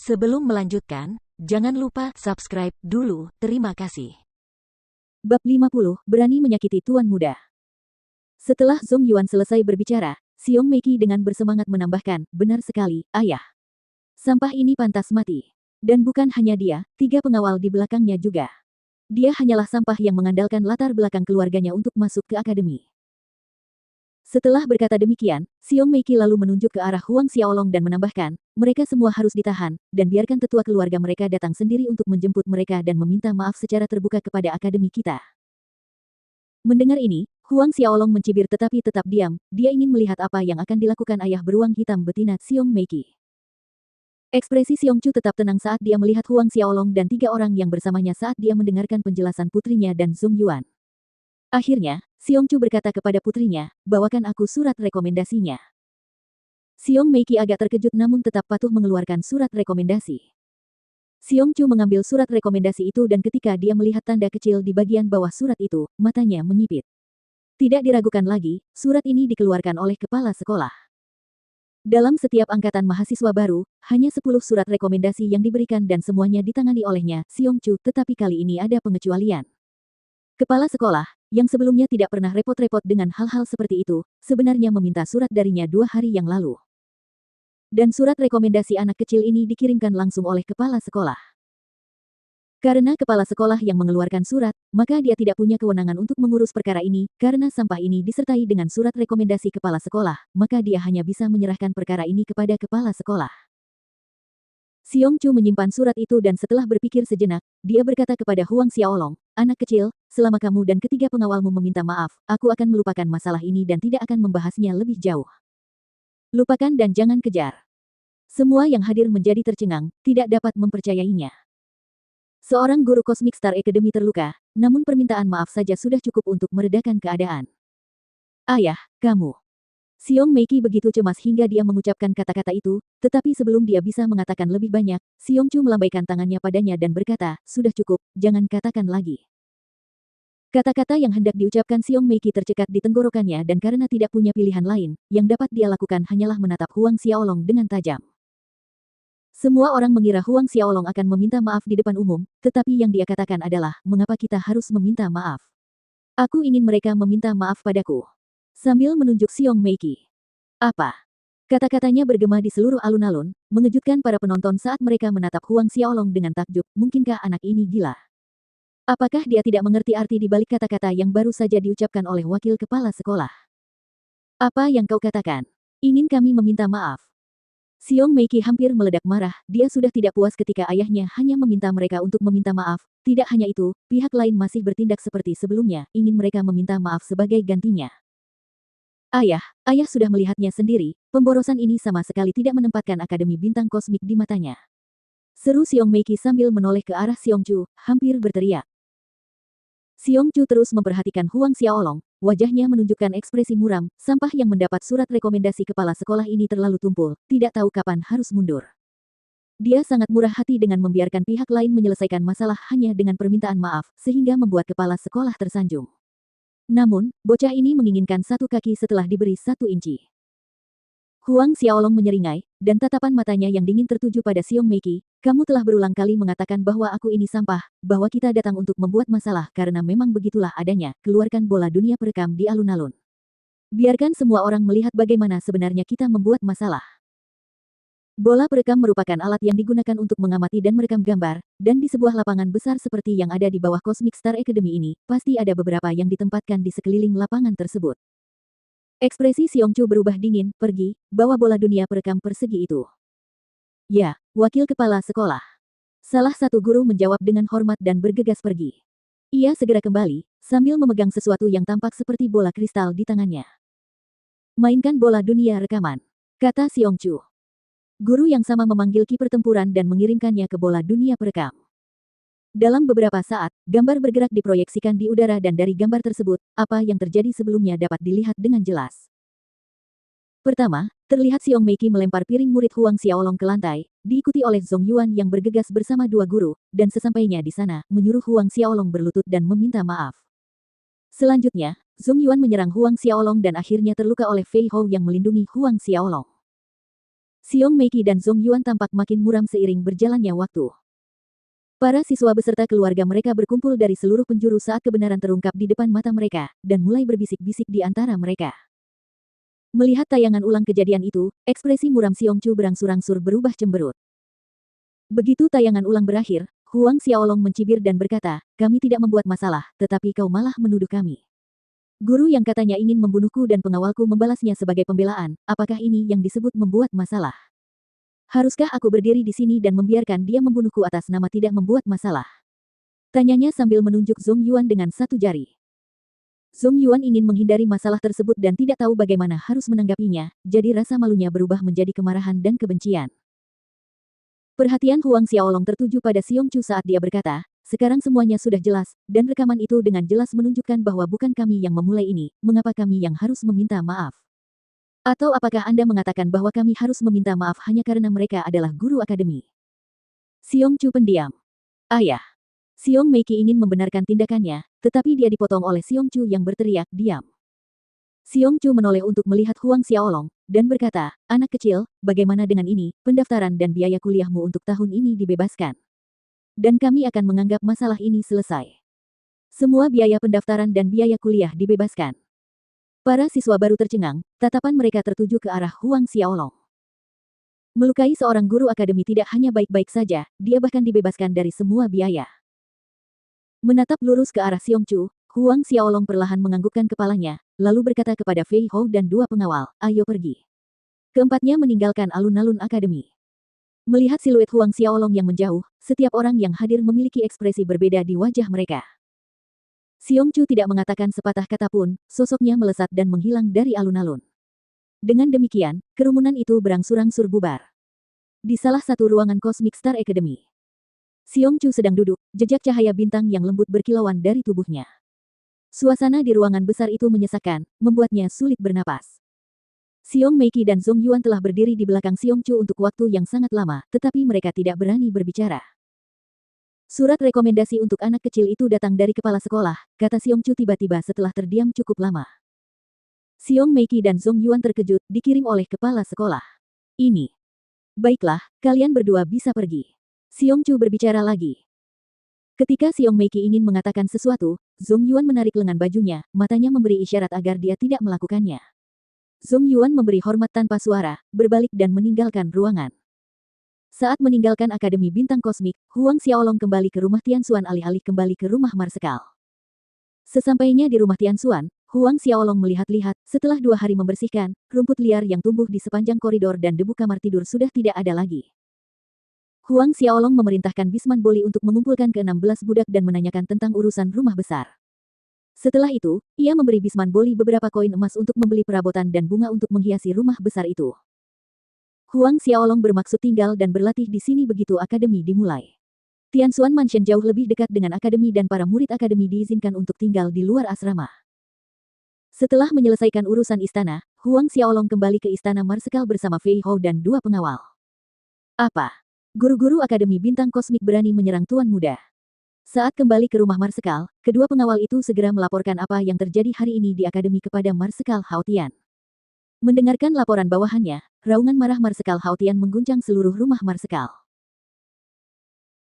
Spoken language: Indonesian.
Sebelum melanjutkan, jangan lupa subscribe dulu. Terima kasih. Bab 50, berani menyakiti tuan muda. Setelah Zhong Yuan selesai berbicara, Xiong Meiki dengan bersemangat menambahkan, benar sekali, ayah. Sampah ini pantas mati. Dan bukan hanya dia, 3 pengawal di belakangnya juga. Dia hanyalah sampah yang mengandalkan latar belakang keluarganya untuk masuk ke akademi. Setelah berkata demikian, Xiong Meiki lalu menunjuk ke arah Huang Xiaolong dan menambahkan, mereka semua harus ditahan, dan biarkan tetua keluarga mereka datang sendiri untuk menjemput mereka dan meminta maaf secara terbuka kepada akademi kita. Mendengar ini, Huang Xiaolong mencibir tetapi tetap diam, dia ingin melihat apa yang akan dilakukan ayah beruang hitam betina Xiong Meiki. Ekspresi Xiong Chu tetap tenang saat dia melihat Huang Xiaolong dan 3 orang yang bersamanya saat dia mendengarkan penjelasan putrinya dan Zhong Yuan. Akhirnya, Xiong Chu berkata kepada putrinya, bawakan aku surat rekomendasinya. Xiong Meiki agak terkejut namun tetap patuh mengeluarkan surat rekomendasi. Xiong Chu mengambil surat rekomendasi itu dan ketika dia melihat tanda kecil di bagian bawah surat itu, matanya menyipit. Tidak diragukan lagi, surat ini dikeluarkan oleh kepala sekolah. Dalam setiap angkatan mahasiswa baru, hanya 10 surat rekomendasi yang diberikan dan semuanya ditangani olehnya, Xiong Chu, tetapi kali ini ada pengecualian. Kepala sekolah, yang sebelumnya tidak pernah repot-repot dengan hal-hal seperti itu, sebenarnya meminta surat darinya 2 hari yang lalu. Dan surat rekomendasi anak kecil ini dikirimkan langsung oleh kepala sekolah. Karena kepala sekolah yang mengeluarkan surat, maka dia tidak punya kewenangan untuk mengurus perkara ini, karena sampah ini disertai dengan surat rekomendasi kepala sekolah, maka dia hanya bisa menyerahkan perkara ini kepada kepala sekolah. Xiong Chu menyimpan surat itu dan setelah berpikir sejenak, dia berkata kepada Huang Xiaolong, anak kecil, selama kamu dan ketiga pengawalmu meminta maaf, aku akan melupakan masalah ini dan tidak akan membahasnya lebih jauh. Lupakan dan jangan kejar. Semua yang hadir menjadi tercengang, tidak dapat mempercayainya. Seorang guru Cosmic Star Academy terluka, namun permintaan maaf saja sudah cukup untuk meredakan keadaan. Ayah, kamu. Xiong Meiki begitu cemas hingga dia mengucapkan kata-kata itu, tetapi sebelum dia bisa mengatakan lebih banyak, Xiong Chu melambaikan tangannya padanya dan berkata, sudah cukup, jangan katakan lagi. Kata-kata yang hendak diucapkan Xiong Meiki tercekat di tenggorokannya dan karena tidak punya pilihan lain, yang dapat dia lakukan hanyalah menatap Huang Xiaolong dengan tajam. Semua orang mengira Huang Xiaolong akan meminta maaf di depan umum, tetapi yang dia katakan adalah, mengapa kita harus meminta maaf? Aku ingin mereka meminta maaf padaku. Sambil menunjuk Xiong Meiki. Apa? Kata-katanya bergema di seluruh alun-alun, mengejutkan para penonton saat mereka menatap Huang Xiaolong dengan takjub, mungkinkah anak ini gila? Apakah dia tidak mengerti arti di balik kata-kata yang baru saja diucapkan oleh wakil kepala sekolah? Apa yang kau katakan? Ingin kami meminta maaf? Xiong Meiki hampir meledak marah, dia sudah tidak puas ketika ayahnya hanya meminta mereka untuk meminta maaf, tidak hanya itu, pihak lain masih bertindak seperti sebelumnya, ingin mereka meminta maaf sebagai gantinya. Ayah sudah melihatnya sendiri, pemborosan ini sama sekali tidak menempatkan Akademi Bintang Kosmik di matanya. Seru Xiong Meiki sambil menoleh ke arah Xiong Chu, hampir berteriak. Xiong Chu terus memperhatikan Huang Xiaolong, wajahnya menunjukkan ekspresi muram, sampah yang mendapat surat rekomendasi kepala sekolah ini terlalu tumpul, tidak tahu kapan harus mundur. Dia sangat murah hati dengan membiarkan pihak lain menyelesaikan masalah hanya dengan permintaan maaf, sehingga membuat kepala sekolah tersanjung. Namun, bocah ini menginginkan 1 kaki setelah diberi 1 inci. Huang Xiaolong menyeringai, dan tatapan matanya yang dingin tertuju pada Xiong Meiki, kamu telah berulang kali mengatakan bahwa aku ini sampah, bahwa kita datang untuk membuat masalah karena memang begitulah adanya, keluarkan bola dunia perekam di alun-alun. Biarkan semua orang melihat bagaimana sebenarnya kita membuat masalah. Bola perekam merupakan alat yang digunakan untuk mengamati dan merekam gambar, dan di sebuah lapangan besar seperti yang ada di bawah Cosmic Star Academy ini, pasti ada beberapa yang ditempatkan di sekeliling lapangan tersebut. Ekspresi Xiong Chu berubah dingin, pergi, bawa bola dunia perekam persegi itu. Ya, wakil kepala sekolah. Salah satu guru menjawab dengan hormat dan bergegas pergi. Ia segera kembali, sambil memegang sesuatu yang tampak seperti bola kristal di tangannya. Mainkan bola dunia rekaman, kata Xiong Chu. Guru yang sama memanggil ki pertempuran dan mengirimkannya ke bola dunia perekam. Dalam beberapa saat, gambar bergerak diproyeksikan di udara dan dari gambar tersebut, apa yang terjadi sebelumnya dapat dilihat dengan jelas. Pertama, terlihat Xiong Meiki melempar piring murid Huang Xiaolong ke lantai, diikuti oleh Zhong Yuan yang bergegas bersama 2 guru, dan sesampainya di sana, menyuruh Huang Xiaolong berlutut dan meminta maaf. Selanjutnya, Zhong Yuan menyerang Huang Xiaolong dan akhirnya terluka oleh Fei Hou yang melindungi Huang Xiaolong. Xiong Meiki dan Zhong Yuan tampak makin muram seiring berjalannya waktu. Para siswa beserta keluarga mereka berkumpul dari seluruh penjuru saat kebenaran terungkap di depan mata mereka, dan mulai berbisik-bisik di antara mereka. Melihat tayangan ulang kejadian itu, ekspresi muram Xiong Chu berangsur-angsur berubah cemberut. Begitu tayangan ulang berakhir, Huang Xiaolong mencibir dan berkata, kami tidak membuat masalah, tetapi kau malah menuduh kami. Guru yang katanya ingin membunuhku dan pengawalku membalasnya sebagai pembelaan, apakah ini yang disebut membuat masalah? Haruskah aku berdiri di sini dan membiarkan dia membunuhku atas nama tidak membuat masalah? Tanyanya sambil menunjuk Zhong Yuan dengan satu jari. Zhong Yuan ingin menghindari masalah tersebut dan tidak tahu bagaimana harus menanggapinya, jadi rasa malunya berubah menjadi kemarahan dan kebencian. Perhatian Huang Xiaolong tertuju pada Xiong Chu saat dia berkata, sekarang semuanya sudah jelas, dan rekaman itu dengan jelas menunjukkan bahwa bukan kami yang memulai ini, mengapa kami yang harus meminta maaf? Atau apakah Anda mengatakan bahwa kami harus meminta maaf hanya karena mereka adalah guru akademi? Xiong Chu pendiam. Ayah. Xiong Meiki ingin membenarkan tindakannya, tetapi dia dipotong oleh Xiong Chu yang berteriak, diam. Xiong Chu menoleh untuk melihat Huang Xiaolong, dan berkata, anak kecil, bagaimana dengan ini, pendaftaran dan biaya kuliahmu untuk tahun ini dibebaskan. Dan kami akan menganggap masalah ini selesai. Semua biaya pendaftaran dan biaya kuliah dibebaskan. Para siswa baru tercengang, tatapan mereka tertuju ke arah Huang Xiaolong. Melukai seorang guru akademi tidak hanya baik-baik saja, dia bahkan dibebaskan dari semua biaya. Menatap lurus ke arah Xiong Chu, Huang Xiaolong perlahan menganggukkan kepalanya, lalu berkata kepada Fei Hou dan dua pengawal, ayo pergi. Keempatnya meninggalkan alun-alun akademi. Melihat siluet Huang Xiaolong yang menjauh, setiap orang yang hadir memiliki ekspresi berbeda di wajah mereka. Xiong Chu tidak mengatakan sepatah kata pun, sosoknya melesat dan menghilang dari alun-alun. Dengan demikian, kerumunan itu berangsur-angsur bubar. Di salah satu ruangan Cosmic Star Academy, Xiong Chu sedang duduk, jejak cahaya bintang yang lembut berkilauan dari tubuhnya. Suasana di ruangan besar itu menyesakkan, membuatnya sulit bernapas. Xiong Meiki dan Zhong Yuan telah berdiri di belakang Xiong Chu untuk waktu yang sangat lama, tetapi mereka tidak berani berbicara. Surat rekomendasi untuk anak kecil itu datang dari kepala sekolah, kata Xiong Chu tiba-tiba setelah terdiam cukup lama. Xiong Meiki dan Zhong Yuan terkejut, dikirim oleh kepala sekolah. Ini. Baiklah, kalian berdua bisa pergi. Xiong Chu berbicara lagi. Ketika Xiong Meiki ingin mengatakan sesuatu, Zhong Yuan menarik lengan bajunya, matanya memberi isyarat agar dia tidak melakukannya. Zhong Yuan memberi hormat tanpa suara, berbalik dan meninggalkan ruangan. Saat meninggalkan Akademi Bintang Kosmik, Huang Xiaolong kembali ke rumah Tianxuan alih-alih kembali ke rumah Marsekal. Sesampainya di rumah Tianxuan, Huang Xiaolong melihat-lihat, setelah 2 hari membersihkan, rumput liar yang tumbuh di sepanjang koridor dan debu kamar tidur sudah tidak ada lagi. Huang Xiaolong memerintahkan Bisman Boli untuk mengumpulkan ke-16 budak dan menanyakan tentang urusan rumah besar. Setelah itu, ia memberi Bisman Boli beberapa koin emas untuk membeli perabotan dan bunga untuk menghiasi rumah besar itu. Huang Xiaolong bermaksud tinggal dan berlatih di sini begitu akademi dimulai. Tianxuan Mansion jauh lebih dekat dengan akademi dan para murid akademi diizinkan untuk tinggal di luar asrama. Setelah menyelesaikan urusan istana, Huang Xiaolong kembali ke istana Marsekal bersama Fei Hou dan 2 pengawal. Apa? Guru-guru Akademi Bintang Kosmik berani menyerang Tuan Muda. Saat kembali ke rumah Marsekal, kedua pengawal itu segera melaporkan apa yang terjadi hari ini di akademi kepada Marsekal Haotian. Mendengarkan laporan bawahannya, raungan marah Marsekal Haotian mengguncang seluruh rumah Marsekal.